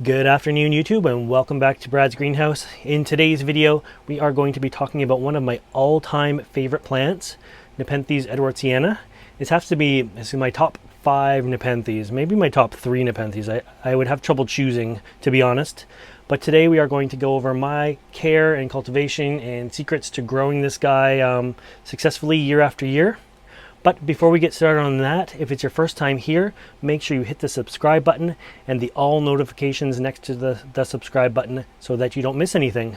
Good afternoon, YouTube, and welcome back to Brad's Greenhouse. In today's video, we are going to be talking about one of my all-time favorite plants, Nepenthes Edwardsiana. This has to be my top 5 Nepenthes, maybe my top 3 Nepenthes. I would have trouble choosing, to be honest. But today we are going to go over my care and cultivation and secrets to growing this guy successfully year after year. But before we get started on that, if it's your first time here, make sure you hit the subscribe button and the all notifications next to the subscribe button so that you don't miss anything.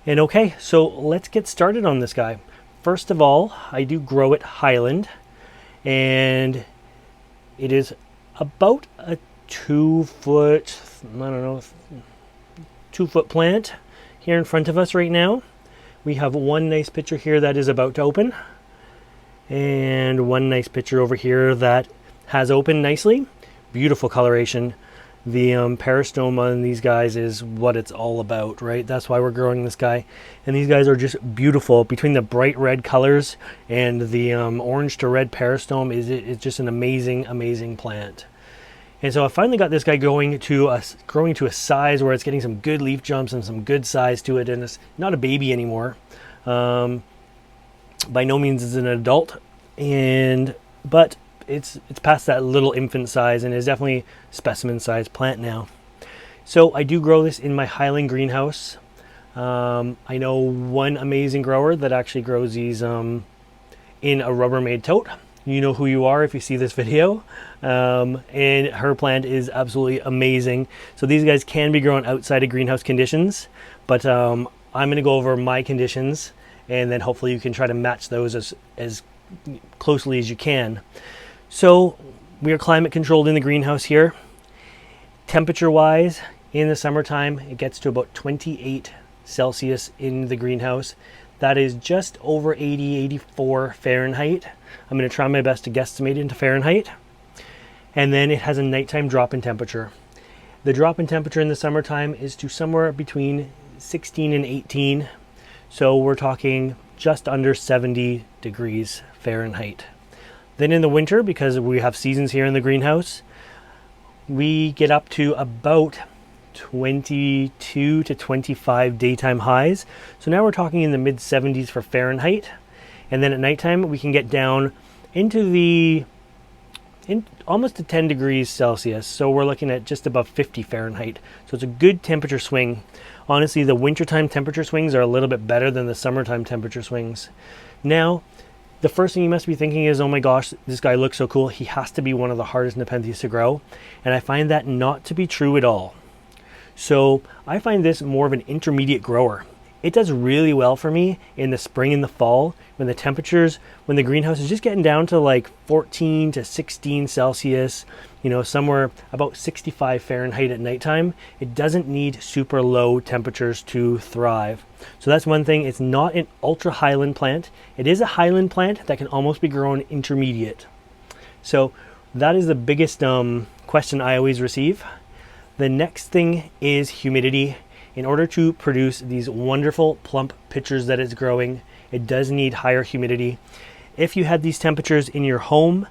And okay, so let's get started on this guy. First of all, I do grow it Highland, and it is about a 2 foot, I don't know, 2 foot plant here in front of us right now. We have one nice picture here that is about to open, and one nice picture over here that has opened nicely. Beautiful coloration. The peristome on these guys is what it's all about, right? That's why we're growing this guy. And these guys are just beautiful. Between the bright red colors and the orange to red peristome, it's just an amazing, amazing plant. And so I finally got this guy growing to a size where it's getting some good leaf jumps and some good size to it, and it's not a baby anymore. By no means is it an adult, but it's past that little infant size and is definitely specimen size plant now. So I do grow this in my Highland greenhouse. I know one amazing grower that actually grows these in a Rubbermaid tote. You know who you are if you see this video. And her plant is absolutely amazing. So these guys can be grown outside of greenhouse conditions, but I'm going to go over my conditions, and then hopefully you can try to match those as closely as you can. So we are climate controlled in the greenhouse here. Temperature wise, in the summertime, it gets to about 28 Celsius in the greenhouse. That is just over 84 Fahrenheit. I'm going to try my best to guesstimate into Fahrenheit. And then it has a nighttime drop in temperature. The drop in temperature in the summertime is to somewhere between 16 and 18. So we're talking just under 70 degrees Fahrenheit. Then in the winter, because we have seasons here in the greenhouse, we get up to about 22 to 25 daytime highs. So now we're talking in the mid 70s for Fahrenheit. And then at nighttime, we can get down into almost to 10 degrees Celsius. So we're looking at just above 50 Fahrenheit. So it's a good temperature swing. Honestly, the wintertime temperature swings are a little bit better than the summertime temperature swings. Now, the first thing you must be thinking is, oh my gosh, this guy looks so cool. He has to be one of the hardest Nepenthes to grow. And I find that not to be true at all. So I find this more of an intermediate grower. It does really well for me in the spring and the fall when the greenhouse is just getting down to like 14 to 16 Celsius, somewhere about 65 Fahrenheit at nighttime. It doesn't need super low temperatures to thrive. So that's one thing. It's not an ultra highland plant. It is a highland plant that can almost be grown intermediate. So that is the biggest question I always receive. The next thing is humidity. In order to produce these wonderful plump pitchers that it's growing, it does need higher humidity. If you had these temperatures in your home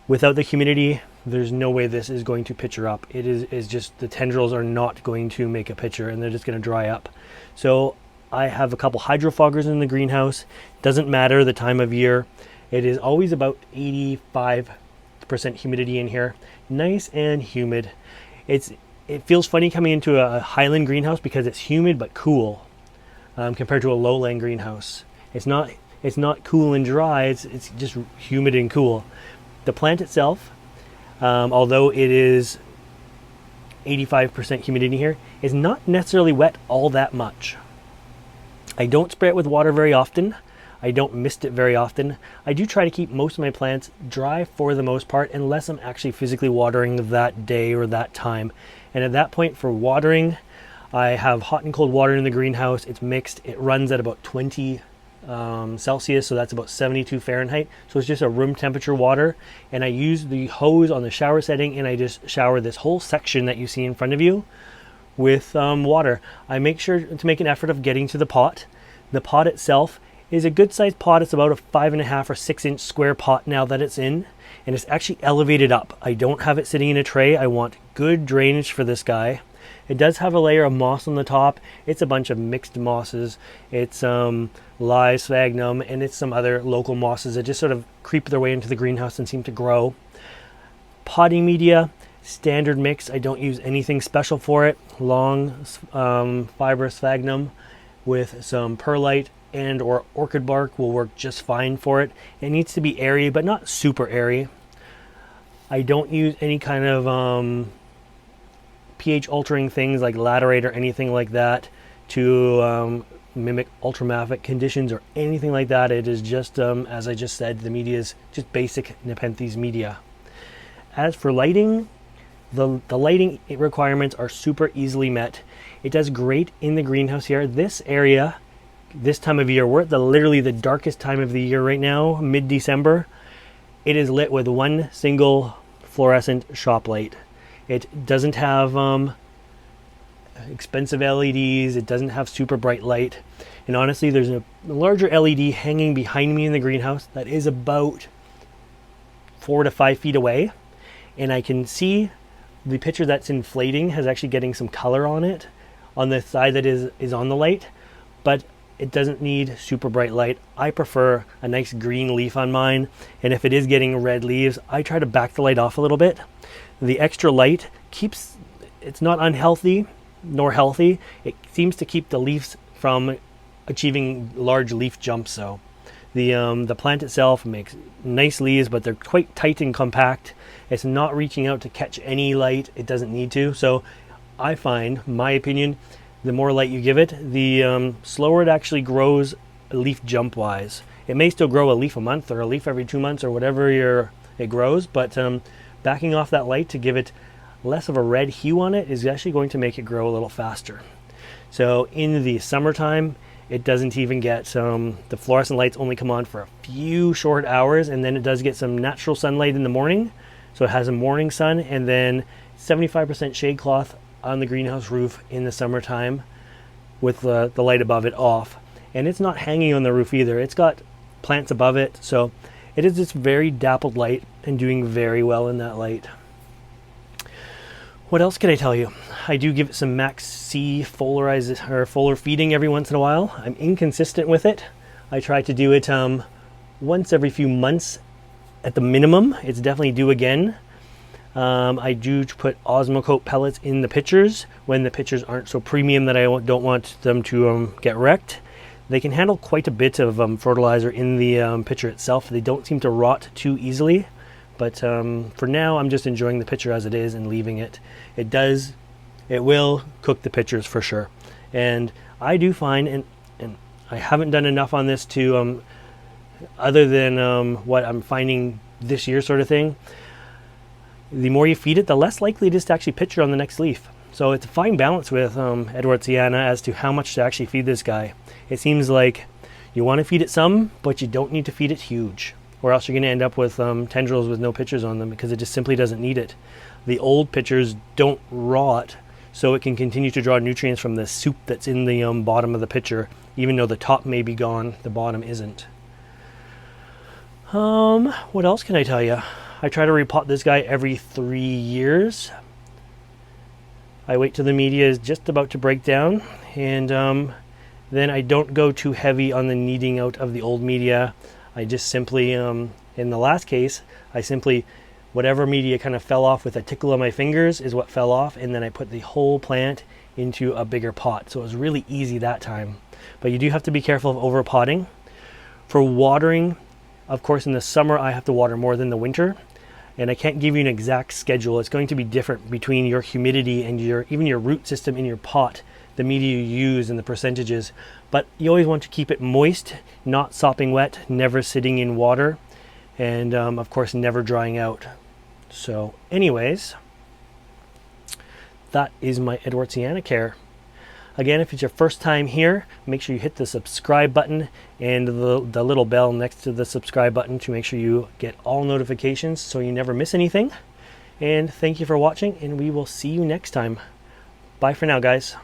without the humidity, there's no way this is going to pitcher up. It is just, the tendrils are not going to make a pitcher and they're just going to dry up. So I have a couple hydrofoggers in the greenhouse. Doesn't matter the time of year. It is always about 85% humidity in here. Nice and humid. It feels funny coming into a highland greenhouse because it's humid but cool compared to a lowland greenhouse. It's not cool and dry. It's just humid and cool. The plant itself, although it is 85% humidity here, is not necessarily wet all that much. I don't spray it with water very often. I don't mist it very often. I do try to keep most of my plants dry for the most part, unless I'm actually physically watering that day or that time. And at that point, for watering, I have hot and cold water in the greenhouse. It's mixed. It runs at about 20 Celsius, so that's about 72 Fahrenheit. So it's just a room temperature water. And I use the hose on the shower setting, and I just shower this whole section that you see in front of you with water. I make sure to make an effort of getting to the pot. The pot itself is a good sized pot. It's about a 5.5 or 6 inch square pot now that it's in, and it's actually elevated up. I don't have it sitting in a tray. I want good drainage for this guy. It does have a layer of moss on the top. It's a bunch of mixed mosses. It's lye, sphagnum, and it's some other local mosses that just sort of creep their way into the greenhouse and seem to grow. Potting media, standard mix. I don't use anything special for it. Long fibrous sphagnum with some perlite and or orchid bark will work just fine for it. It needs to be airy, but not super airy. I don't use any kind of pH altering things like laterite or anything like that to mimic ultramafic conditions or anything like that. It is just, as I just said, the media is just basic Nepenthes media. As for lighting, the lighting requirements are super easily met. It does great in the greenhouse here. This area, this time of year, we're at literally the darkest time of the year right now, mid-December. It is lit with one single fluorescent shop light. It doesn't have expensive LEDs. It doesn't have super bright light. And honestly, there's a larger LED hanging behind me in the greenhouse that is about 4 to 5 feet away. And I can see the picture that's inflating has actually getting some color on it on the side that is on the light, but it doesn't need super bright light. I prefer a nice green leaf on mine, and if it is getting red leaves, I try to back the light off a little bit. The extra light keeps, it's not unhealthy nor healthy. It seems to keep the leaves from achieving large leaf jumps. So the plant itself makes nice leaves, but they're quite tight and compact. It's not reaching out to catch any light. It doesn't need to. So I find, my opinion, the more light you give it, the slower it actually grows leaf jump wise. It may still grow a leaf a month or a leaf every 2 months or whatever it grows, but backing off that light to give it less of a red hue on it is actually going to make it grow a little faster. So in the summertime, it doesn't even get the fluorescent lights only come on for a few short hours, and then it does get some natural sunlight in the morning. So it has a morning sun, and then 75% shade cloth on the greenhouse roof in the summertime with the light above it off. And it's not hanging on the roof either. It's got plants above it, so it is this very dappled light and doing very well in that light. What else can I tell you? I do give it some max C foliar feeding every once in a while. I'm inconsistent with it. I try to do it once every few months at the minimum. It's definitely due again. I do put Osmocote pellets in the pitchers when the pitchers aren't so premium that I don't want them to get wrecked. They can handle quite a bit of fertilizer in the pitcher itself. They don't seem to rot too easily, but for now I'm just enjoying the pitcher as it is and leaving it. It will cook the pitchers for sure. And I do find, and I haven't done enough on this to, other than what I'm finding this year sort of thing, the more you feed it, the less likely it is to actually pitcher on the next leaf. So it's a fine balance with Edwardsiana as to how much to actually feed this guy. It seems like you want to feed it some, but you don't need to feed it huge, or else you're going to end up with tendrils with no pitchers on them because it just simply doesn't need it. The old pitchers don't rot, so it can continue to draw nutrients from the soup that's in the bottom of the pitcher, even though the top may be gone, the bottom isn't. What else can I tell you? I try to repot this guy every 3 years. I wait till the media is just about to break down, and then I don't go too heavy on the kneading out of the old media. I just simply, in the last case, whatever media kind of fell off with a tickle of my fingers is what fell off, and then I put the whole plant into a bigger pot. So it was really easy that time. But you do have to be careful of over potting. For watering, of course, in the summer I have to water more than the winter. And I can't give you an exact schedule. It's going to be different between your humidity and even your root system in your pot, the media you use and the percentages. But you always want to keep it moist, not sopping wet, never sitting in water, and of course never drying out. So anyways, that is my Edwardsiana care. Again, if it's your first time here, make sure you hit the subscribe button and the little bell next to the subscribe button to make sure you get all notifications so you never miss anything. And thank you for watching, and we will see you next time. Bye for now, guys.